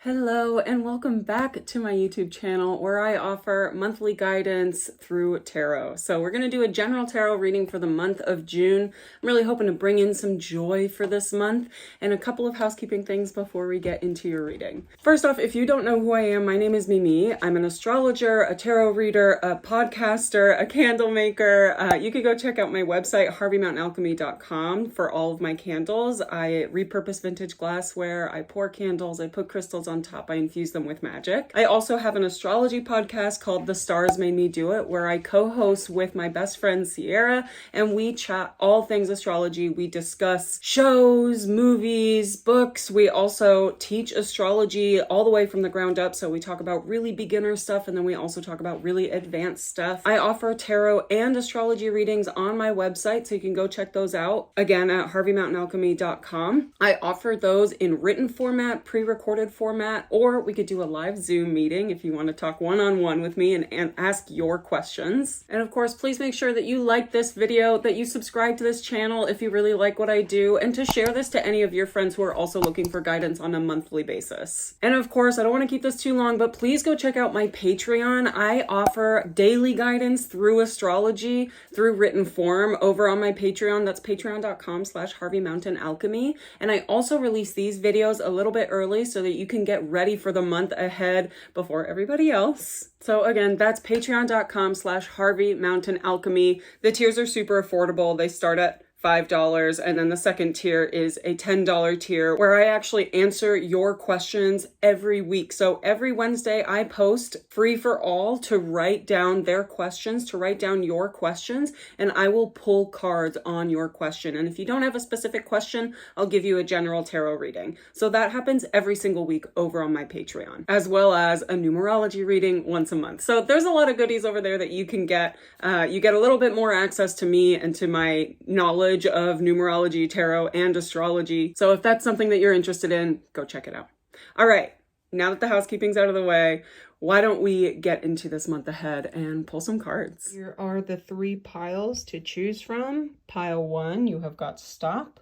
Hello and welcome back to my YouTube channel where I offer monthly guidance through tarot. So we're going to do a general tarot reading for the month of June. I'm really hoping to bring in some joy for this month and a couple of housekeeping things before we get into your reading. First off, if you don't know who I am, my name is Mimi. I'm an astrologer, a tarot reader, a podcaster, a candle maker. You could go check out my website, harveymountainalchemy.com, for all of my candles. I repurpose vintage glassware, I pour candles, I put crystals on top, I infuse them with magic. I also have an astrology podcast called The Stars Made Me Do It, where I co-host with my best friend Sierra, and we chat all things astrology. We discuss shows, movies, books. We also teach astrology all the way from the ground up, so we talk about really beginner stuff, and then we also talk about really advanced stuff. I offer tarot and astrology readings on my website, so you can go check those out, again, at harveymountainalchemy.com. I offer those in written format, pre-recorded format, or we could do a live Zoom meeting if you want to talk one-on-one with me and ask your questions. And of course, please make sure that you like this video, that you subscribe to this channel if you really like what I do, and to share this to any of your friends who are also looking for guidance on a monthly basis. And of course, I don't want to keep this too long, but please go check out my Patreon. I offer daily guidance through astrology, through written form over on my Patreon. That's patreon.com/harveymountainalchemy. And I also release these videos a little bit early so that you can get ready for the month ahead before everybody else. So again, that's patreon.com/harveymountainalchemy. The tiers are super affordable. They start at $5, and then the second tier is a $10 tier where I actually answer your questions every week. So every Wednesday I post free for all to write down their questions, to write down your questions, and I will pull cards on your question. And if you don't have a specific question, I'll give you a general tarot reading. So that happens every single week over on my Patreon, as well as a numerology reading once a month. So there's a lot of goodies over there that you can get. You get a little bit more access to me and to my knowledge of numerology, tarot, and astrology. So if that's something that you're interested in, go check it out. All right, now that the housekeeping's out of the way, why don't we get into this month ahead and pull some cards? Here are the 3 piles to choose from. Pile 1, you have got stop.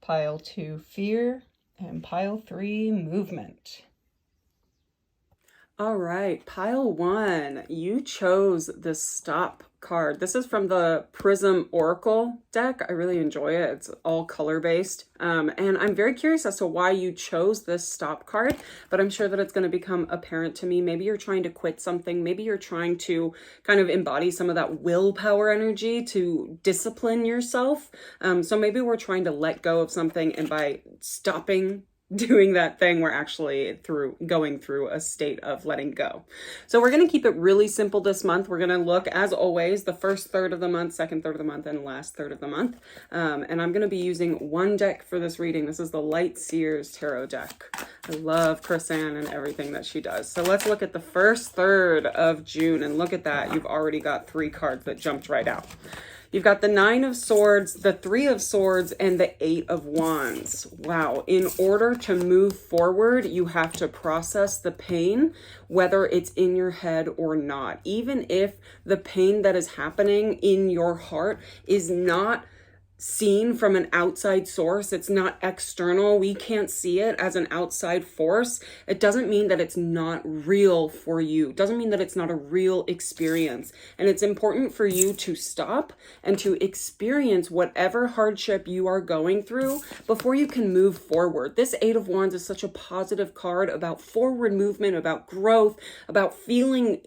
Pile 2, fear. And pile 3, movement. All right, pile 1, you chose the stop card. This is from the Prism Oracle deck. I really enjoy it. It's all color-based. And I'm very curious as to why you chose this stop card, but I'm sure that it's going to become apparent to me. Maybe you're trying to quit something. Maybe you're trying to kind of embody some of that willpower energy to discipline yourself. So maybe we're trying to let go of something, and by stopping doing that thing, we're actually going through a state of letting go. So we're going to keep it really simple this month. We're going to look, as always, the first third of the month, second third of the month, and last third of the month. And I'm going to be using one deck for this reading. This is the Light Seers Tarot deck. I love Chris-Anne and everything that she does. So let's look at the first third of June, and look at that. You've already got 3 cards that jumped right out. You've got the 9 of Swords, the 3 of Swords, and the 8 of Wands. Wow. In order to move forward, you have to process the pain, whether it's in your head or not. Even if the pain that is happening in your heart is not seen from an outside source, it's not external, we can't see it as an outside force, it doesn't mean that it's not real for you. It doesn't mean that it's not a real experience. And it's important for you to stop and to experience whatever hardship you are going through before you can move forward. This 8 of Wands is such a positive card about forward movement, about growth, about feeling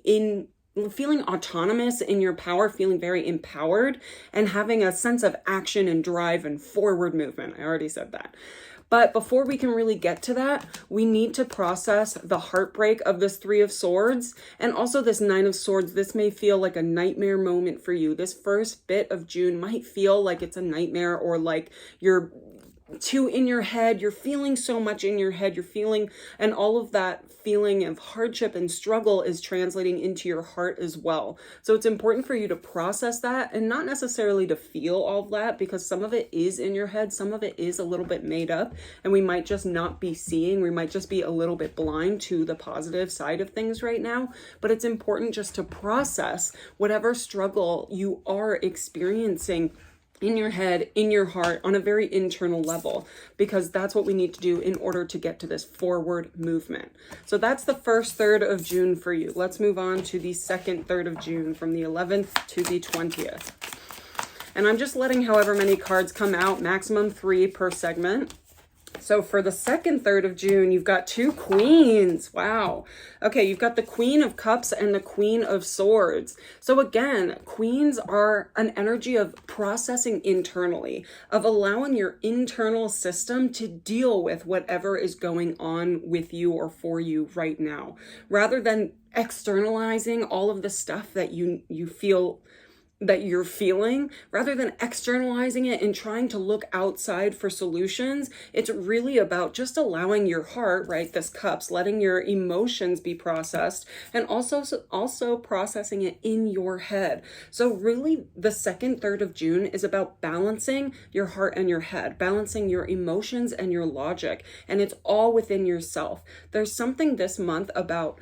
autonomous in your power, feeling very empowered, and having a sense of action and drive and forward movement. I already said that. But before we can really get to that, we need to process the heartbreak of this 3 of Swords and also this 9 of Swords. This may feel like a nightmare moment for you. This first bit of June might feel like it's a nightmare, or like you're too in your head, you're feeling so much in your head, you're feeling, and all of that feeling of hardship and struggle is translating into your heart as well. So it's important for you to process that, and not necessarily to feel all of that, because some of it is in your head, some of it is a little bit made up, and we might just not be seeing, we might just be a little bit blind to the positive side of things right now. But it's important just to process whatever struggle you are experiencing in your head, in your heart, on a very internal level, because that's what we need to do in order to get to this forward movement. So that's the first third of June for you. Let's move on to the second third of June, from the 11th to the 20th. And I'm just letting however many cards come out, maximum 3 per segment. So for the second third of June, you've got 2 queens. Wow. Okay, you've got the Queen of Cups and the Queen of Swords. So again, queens are an energy of processing internally, of allowing your internal system to deal with whatever is going on with you or for you right now, rather than externalizing all of the stuff that you feel that you're feeling. Rather than externalizing it and trying to look outside for solutions, it's really about just allowing your heart, right, this cups, letting your emotions be processed, and also processing it in your head. So really the second third of June is about balancing your heart and your head, balancing your emotions and your logic, and it's all within yourself. There's something this month about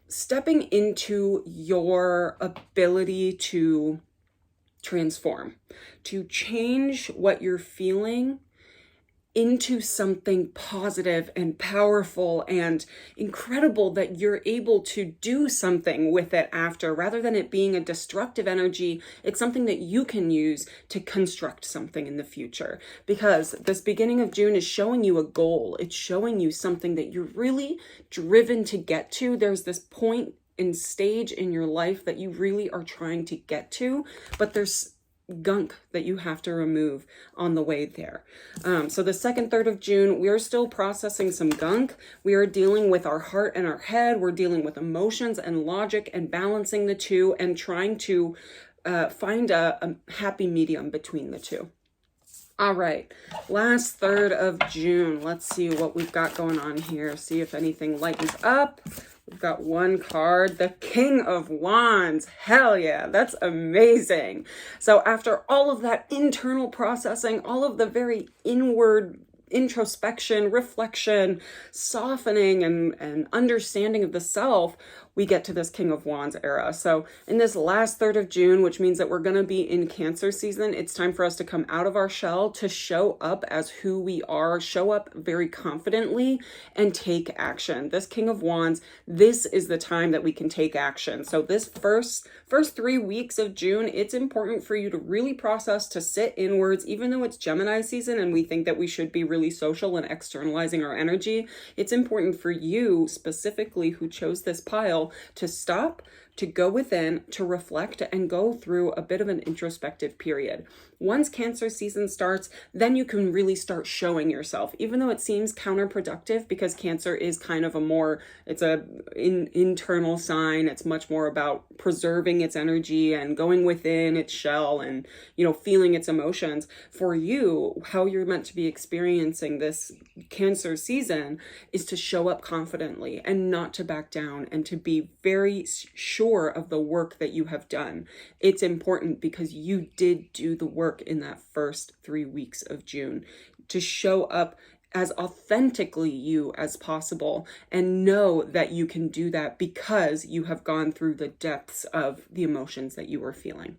stepping into your ability to transform, to change what you're feeling into something positive and powerful and incredible, that you're able to do something with it after, rather than it being a destructive energy. It's something that you can use to construct something in the future, because this beginning of June is showing you a goal. It's showing you something that you're really driven to get to. There's this point and stage in your life that you really are trying to get to, but there's gunk that you have to remove on the way there. So the second third of June, we are still processing some gunk. We are dealing with our heart and our head. We're dealing with emotions and logic and balancing the two and trying to find a happy medium between the two. All right, last third of June. Let's see what we've got going on here. See if anything lightens up. We've got one card, the King of Wands. Hell yeah, that's amazing. So after all of that internal processing, all of the very inward introspection, reflection, softening, and understanding of the self, we get to this King of Wands era. So in this last third of June, which means that we're going to be in Cancer season, it's time for us to come out of our shell, to show up as who we are, show up very confidently, and take action. This King of Wands, this is the time that we can take action. So this first 3 weeks of June, it's important for you to really process, to sit inwards. Even though it's Gemini season and we think that we should be really social and externalizing our energy, it's important for you specifically, who chose this pile, to stop, to go within, to reflect, and go through a bit of an introspective period. Once Cancer season starts, then you can really start showing yourself, even though it seems counterproductive, because Cancer is kind of it's an internal sign. It's much more about preserving its energy and going within its shell and, feeling its emotions. For you, how you're meant to be experiencing this Cancer season is to show up confidently and not to back down, and to be very sure of the work that you have done. It's important because you did do the work in that first 3 weeks of June, to show up as authentically you as possible, and know that you can do that because you have gone through the depths of the emotions that you were feeling.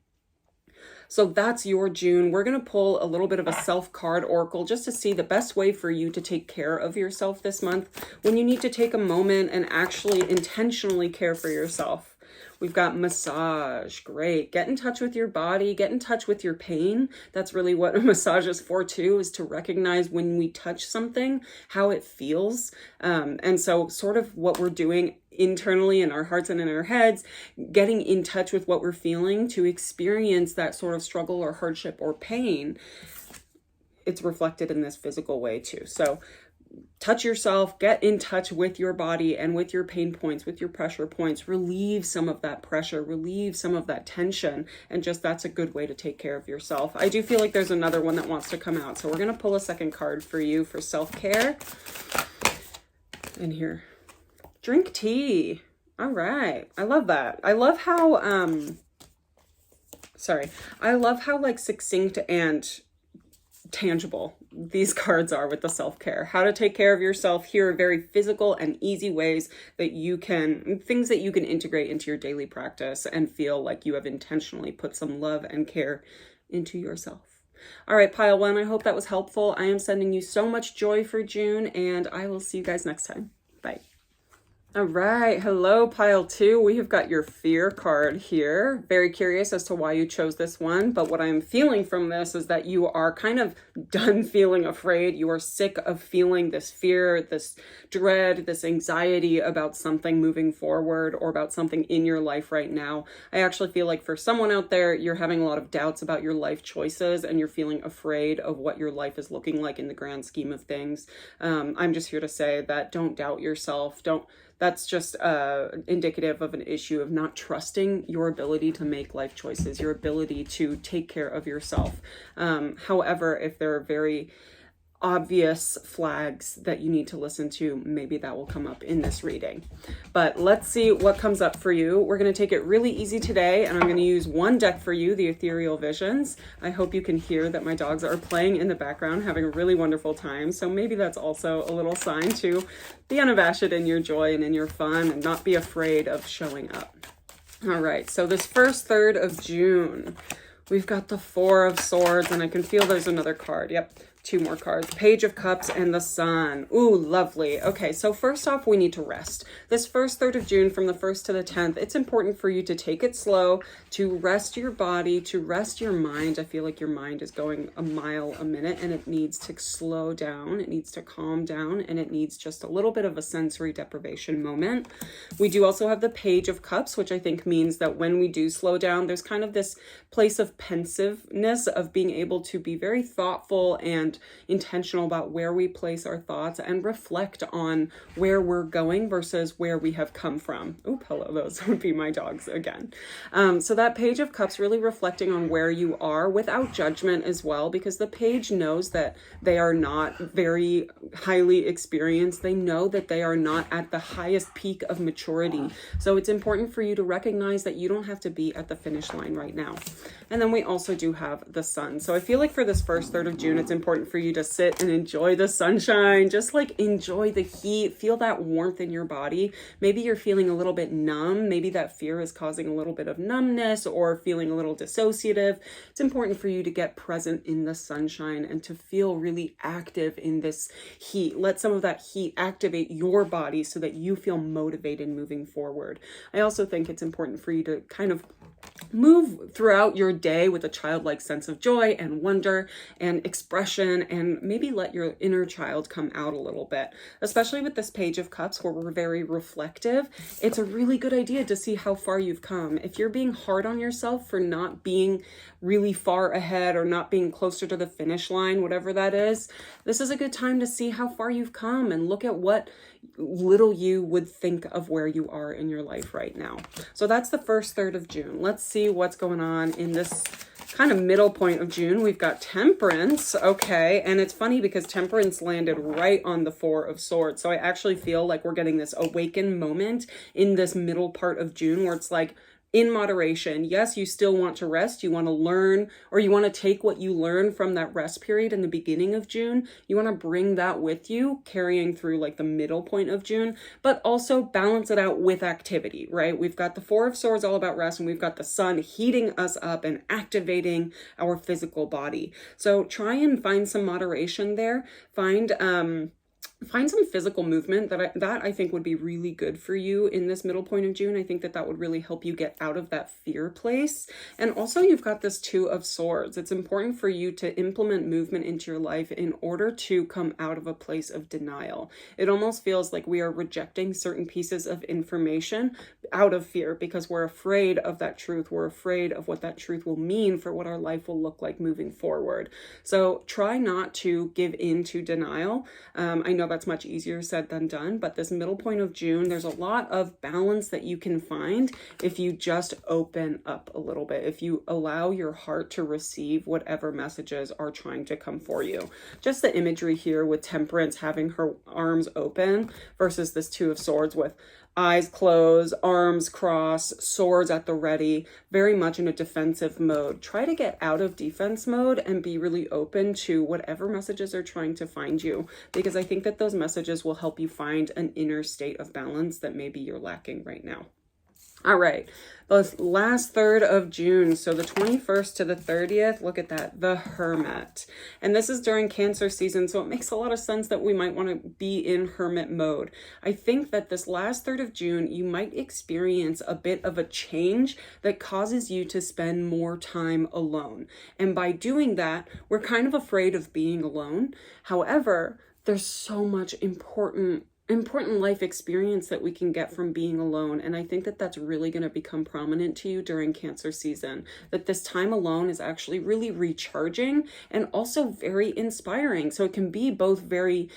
So that's your June. We're going to pull a little bit of a self card oracle just to see the best way for you to take care of yourself this month, when you need to take a moment and actually intentionally care for yourself. We've got massage. Great. Get in touch with your body. Get in touch with your pain. That's really what a massage is for too, is to recognize when we touch something, how it feels. And so sort of what we're doing internally in our hearts and in our heads, getting in touch with what we're feeling to experience that sort of struggle or hardship or pain, it's reflected in this physical way too. So touch yourself, get in touch with your body and with your pain points, with your pressure points, relieve some of that pressure, relieve some of that tension, and just that's a good way to take care of yourself. I do feel like there's another one that wants to come out, so we're going to pull a second card for you for self-care. And here, drink tea. All right. I love that. I love how, I love how like succinct and tangible these cards are with the self-care. How to take care of yourself. Here are very physical and easy ways that you can, things that you can integrate into your daily practice and feel like you have intentionally put some love and care into yourself. All right, pile one, I hope that was helpful. I am sending you so much joy for June, and I will see you guys next time. Bye. All right, hello pile two. We have got your fear card here. Very curious as to why you chose this one, but what I'm feeling from this is that you are kind of done feeling afraid. You are sick of feeling this fear, this dread, this anxiety about something moving forward or about something in your life right now. I actually feel like for someone out there, you're having a lot of doubts about your life choices and you're feeling afraid of what your life is looking like in the grand scheme of things. I'm just here to say that don't doubt yourself. That's just indicative of an issue of not trusting your ability to make life choices, your ability to take care of yourself. However, if there are very obvious flags that you need to listen to, maybe that will come up in this reading. But let's see what comes up for you. We're going to take it really easy today, and I'm going to use one deck for you, the Ethereal Visions. I hope you can hear that my dogs are playing in the background, having a really wonderful time. So maybe that's also a little sign to be unabashed in your joy and in your fun and not be afraid of showing up. All right, so this first third of June, we've got the Four of Swords, and I can feel there's another card. Yep. Two more cards, Page of Cups and the Sun. Ooh, lovely. Okay, so first off, we need to rest. This first third of June, from the 1st to the 10th, it's important for you to take it slow, to rest your body, to rest your mind. I feel like your mind is going a mile a minute and it needs to slow down. It needs to calm down and it needs just a little bit of a sensory deprivation moment. We do also have the Page of Cups, which I think means that when we do slow down, there's kind of this place of pensiveness, of being able to be very thoughtful and intentional about where we place our thoughts and reflect on where we're going versus where we have come from. Oop, hello, those would be my dogs again. So that Page of Cups really reflecting on where you are without judgment as well, because the page knows that they are not very highly experienced. They know that they are not at the highest peak of maturity. So it's important for you to recognize that you don't have to be at the finish line right now. And then we also do have the Sun. So I feel like for this first third of June, it's important for you to sit and enjoy the sunshine, just like enjoy the heat, feel that warmth in your body. Maybe you're feeling a little bit numb. Maybe that fear is causing a little bit of numbness or feeling a little dissociative. It's important for you to get present in the sunshine and to feel really active in this heat. Let some of that heat activate your body so that you feel motivated moving forward. I also think it's important for you to kind of move throughout your day with a childlike sense of joy and wonder and expression, and maybe let your inner child come out a little bit. Especially with this Page of Cups where we're very reflective, it's a really good idea to see how far you've come. If you're being hard on yourself for not being really far ahead or not being closer to the finish line, whatever that is, this is a good time to see how far you've come and look at what little you would think of where you are in your life right now. So that's the first third of June. Let's see what's going on in this kind of middle point of June. We've got Temperance. Okay, and it's funny because Temperance landed right on the Four of Swords. So I actually feel like we're getting this awakened moment in this middle part of June where it's like, in moderation. Yes, you still want to rest. You want to learn, or you want to take what you learned from that rest period in the beginning of June. You want to bring that with you, carrying through like the middle point of June, but also balance it out with activity, right? We've got the Four of Swords all about rest, and we've got the Sun heating us up and activating our physical body. So try and find some moderation there. Find some physical movement that I think would be really good for you in this middle point of June. I think that would really help you get out of that fear place. And also you've got this Two of Swords. It's important for you to implement movement into your life in order to come out of a place of denial. It almost feels like we are rejecting certain pieces of information out of fear because we're afraid of that truth. We're afraid of what that truth will mean for what our life will look like moving forward. So try not to give in to denial. I know that's much easier said than done, but this middle point of June, there's a lot of balance that you can find if you just open up a little bit, if you allow your heart to receive whatever messages are trying to come for you. Just the imagery here with Temperance having her arms open versus this Two of Swords with eyes closed, arms crossed, swords at the ready, very much in a defensive mode. Try to get out of defense mode and be really open to whatever messages are trying to find you, because I think that those messages will help you find an inner state of balance that maybe you're lacking right now. All right, the last third of June, so the 21st to the 30th, look at that, the Hermit. And this is during Cancer season, so it makes a lot of sense that we might want to be in Hermit mode. I think that this last third of June, you might experience a bit of a change that causes you to spend more time alone. And by doing that, we're kind of afraid of being alone. However, there's so much important life experience that we can get from being alone. And I think that that's really going to become prominent to you during Cancer season, that this time alone is actually really recharging and also very inspiring. So it can be both very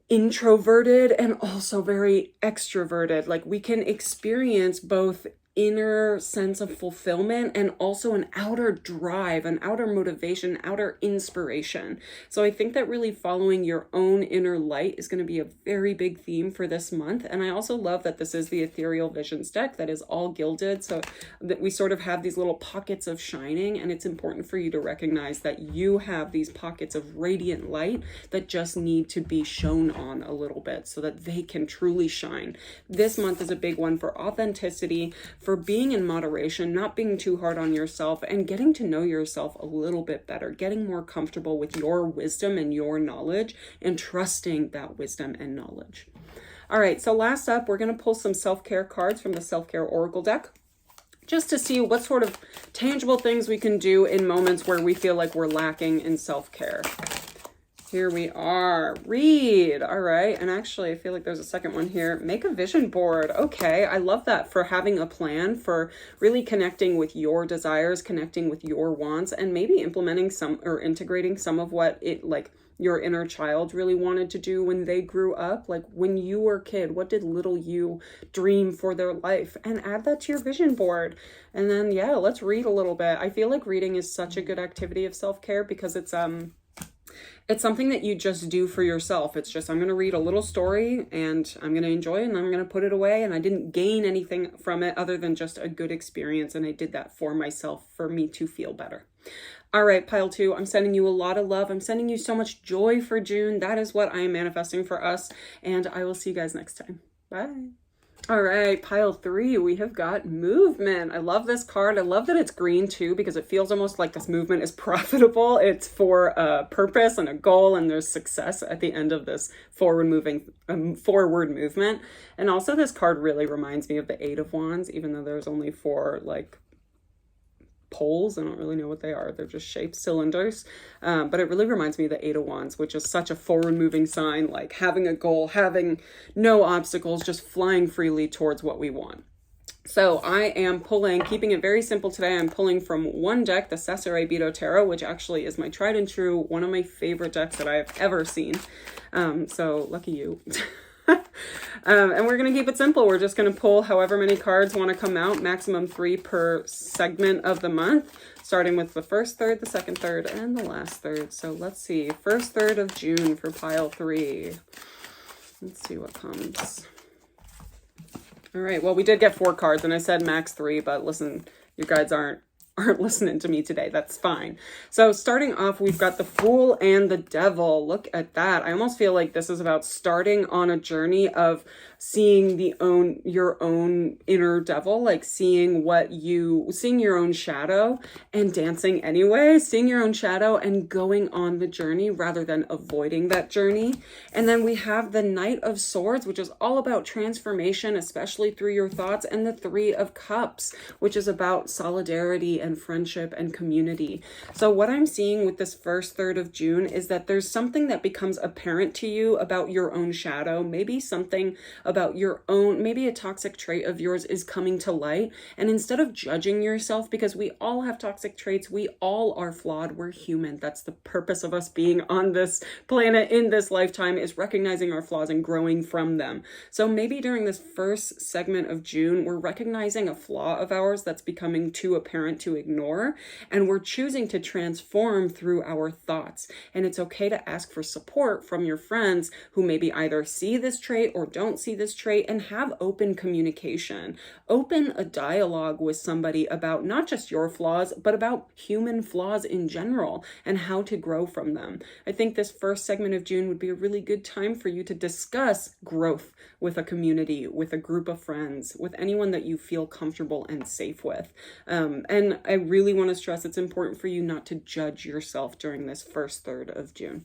introverted and also very extroverted. Like we can experience both inner sense of fulfillment and also an outer drive, an outer motivation, outer inspiration. So I think that really following your own inner light is going to be a very big theme for this month. And I also love that this is the Ethereal Visions deck that is all gilded, so that we sort of have these little pockets of shining, and it's important for you to recognize that you have these pockets of radiant light that just need to be shown on a little bit so that they can truly shine. This month is a big one for authenticity, for being in moderation, not being too hard on yourself, and getting to know yourself a little bit better, getting more comfortable with your wisdom and your knowledge, and trusting that wisdom and knowledge. All right, so last up, we're going to pull some self-care cards from the Self-Care Oracle deck, just to see what sort of tangible things we can do in moments where we feel like we're lacking in self-care. Here we are. Read. All right. And actually, I feel like there's a second one here. Make a vision board. Okay. I love that, for having a plan, for really connecting with your desires, connecting with your wants, and maybe implementing some or integrating some of what it like your inner child really wanted to do when they grew up. Like when you were a kid, what did little you dream for their life? And add that to your vision board. And then, yeah, let's read a little bit. I feel like reading is such a good activity of self-care because it's something that you just do for yourself. It's just, I'm going to read a little story and I'm going to enjoy it and I'm going to put it away. And I didn't gain anything from it other than just a good experience. And I did that for myself, for me to feel better. All right, pile 2, I'm sending you a lot of love. I'm sending you so much joy for June. That is what I am manifesting for us. And I will see you guys next time. Bye. All right, pile 3, we have got movement. I love this card. I love that it's green too, because it feels almost like this movement is profitable. It's for a purpose and a goal, and there's success at the end of this forward movement. And also this card really reminds me of the 8 of Wands, even though there's only 4 like poles. I don't really know what they are. They're just shaped cylinders. But it really reminds me of the 8 of Wands, which is such a forward moving sign, like having a goal, having no obstacles, just flying freely towards what we want. So I am pulling, keeping it very simple today, I'm pulling from one deck, the Sasuraibito Tarot, which actually is my tried and true, one of my favorite decks that I've ever seen. So lucky you. And we're going to keep it simple. We're just going to pull however many cards want to come out, maximum 3 per segment of the month, starting with the first third, the second third, and the last third. So let's see, first third of June for pile 3. Let's see what comes. All right, well, we did get 4 cards, and I said max 3, but listen, you guys aren't listening to me today. That's fine. So starting off, we've got the Fool and the Devil. Look at that. I almost feel like this is about starting on a journey of seeing your own inner devil, like seeing your own shadow and dancing anyway, seeing your own shadow and going on the journey rather than avoiding that journey. And then we have the Knight of Swords, which is all about transformation, especially through your thoughts, and the 3 of Cups, which is about solidarity and friendship and community. So what I'm seeing with this first third of June is that there's something that becomes apparent to you about your own shadow, maybe something about your own, maybe a toxic trait of yours is coming to light. And instead of judging yourself, because we all have toxic traits, we all are flawed, we're human. That's the purpose of us being on this planet in this lifetime, is recognizing our flaws and growing from them. So maybe during this first segment of June, we're recognizing a flaw of ours that's becoming too apparent to ignore, and we're choosing to transform through our thoughts. And it's okay to ask for support from your friends who maybe either see this trait or don't see this trait, and have open communication. Open a dialogue with somebody about not just your flaws, but about human flaws in general and how to grow from them. I think this first segment of June would be a really good time for you to discuss growth with a community, with a group of friends, with anyone that you feel comfortable and safe with. And I really want to stress it's important for you not to judge yourself during this first third of June.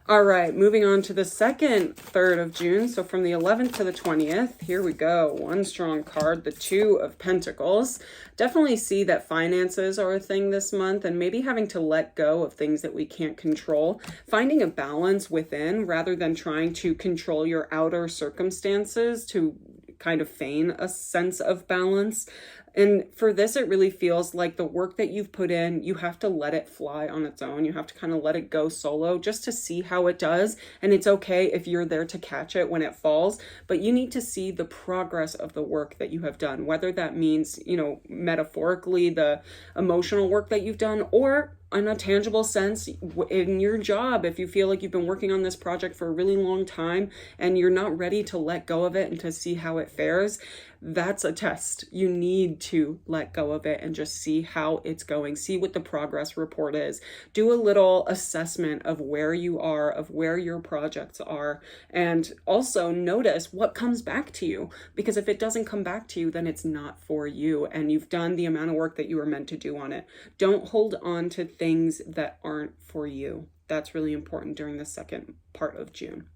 All right, moving on to the second third of June. So from the 11th to the 20th, here we go. One strong card, the Two of Pentacles. Definitely see that finances are a thing this month, and maybe having to let go of things that we can't control. Finding a balance within rather than trying to control your outer circumstances to kind of feign a sense of balance. And for this, it really feels like the work that you've put in, you have to let it fly on its own. You have to kind of let it go solo just to see how it does. And it's okay if you're there to catch it when it falls, but you need to see the progress of the work that you have done, whether that means, metaphorically, the emotional work that you've done, or in a tangible sense in your job. If you feel like you've been working on this project for a really long time and you're not ready to let go of it and to see how it fares, that's a test. You need to let go of it and just see how it's going. See what the progress report is. Do a little assessment of where you are, of where your projects are, and also notice what comes back to you. Because if it doesn't come back to you, then it's not for you and you've done the amount of work that you were meant to do on it. Don't hold on to things that aren't for you. That's really important during the second part of June.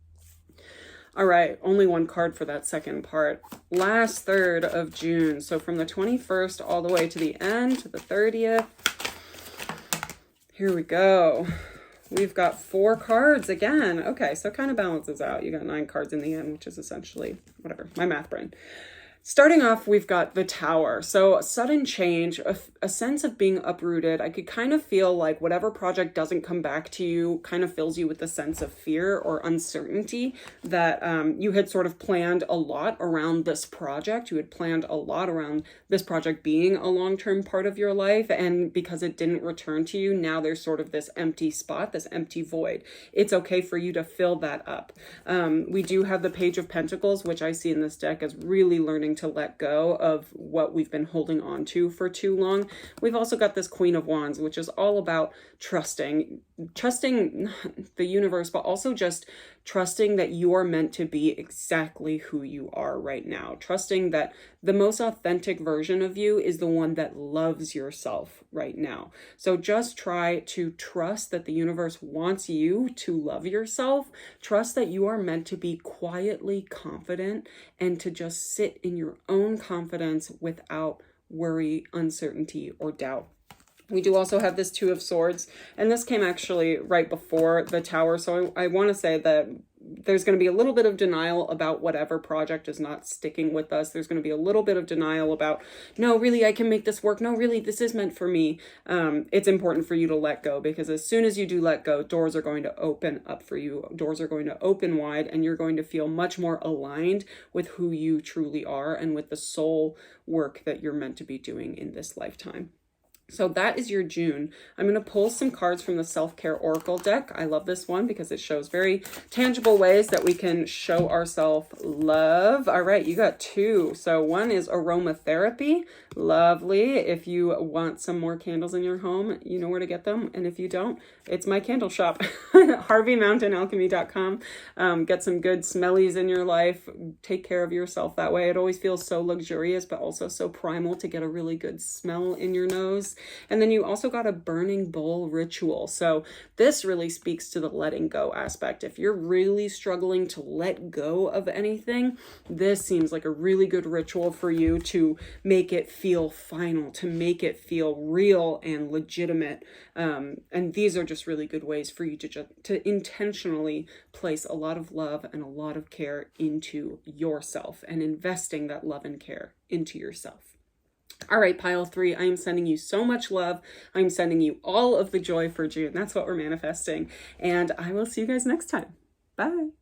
All right, only one card for that second part. Last third of June. So from the 21st all the way to the end, to the 30th. Here we go. We've got 4 cards again. Okay, so it kind of balances out. You got 9 cards in the end, which is essentially, whatever, my math brain. Starting off, we've got the Tower. So sudden change, a sense of being uprooted. I could kind of feel like whatever project doesn't come back to you kind of fills you with a sense of fear or uncertainty that you had sort of planned a lot around this project. You had planned a lot around this project being a long-term part of your life. And because it didn't return to you, now there's sort of this empty spot, this empty void. It's okay for you to fill that up. We do have the Page of Pentacles, which I see in this deck as really learning to let go of what we've been holding on to for too long. We've also got this Queen of Wands, which is all about trusting the universe, but also just trusting that you are meant to be exactly who you are right now. Trusting that the most authentic version of you is the one that loves yourself right now. So just try to trust that the universe wants you to love yourself. Trust that you are meant to be quietly confident and to just sit in your own confidence without worry, uncertainty, or doubt. We do also have this Two of Swords, and this came actually right before the Tower. So I want to say that there's going to be a little bit of denial about whatever project is not sticking with us. There's going to be a little bit of denial about, no, really, I can make this work. No, really, this is meant for me. It's important for you to let go, because as soon as you do let go, doors are going to open up for you. Doors are going to open wide, and you're going to feel much more aligned with who you truly are and with the soul work that you're meant to be doing in this lifetime. So that is your June. I'm going to pull some cards from the Self-Care Oracle deck. I love this one because it shows very tangible ways that we can show ourselves love. All right, you got 2. So one is aromatherapy. Lovely. If you want some more candles in your home, you know where to get them. And if you don't, it's my candle shop, harveymountainalchemy.com. Get some good smellies in your life. Take care of yourself that way. It always feels so luxurious, but also so primal to get a really good smell in your nose. And then you also got a burning bowl ritual. So this really speaks to the letting go aspect. If you're really struggling to let go of anything, this seems like a really good ritual for you to make it feel final, to make it feel real and legitimate. And these are just really good ways for you to intentionally place a lot of love and a lot of care into yourself, and investing that love and care into yourself. All right, pile 3, I am sending you so much love. I'm sending you all of the joy for June. That's what we're manifesting. And I will see you guys next time. Bye.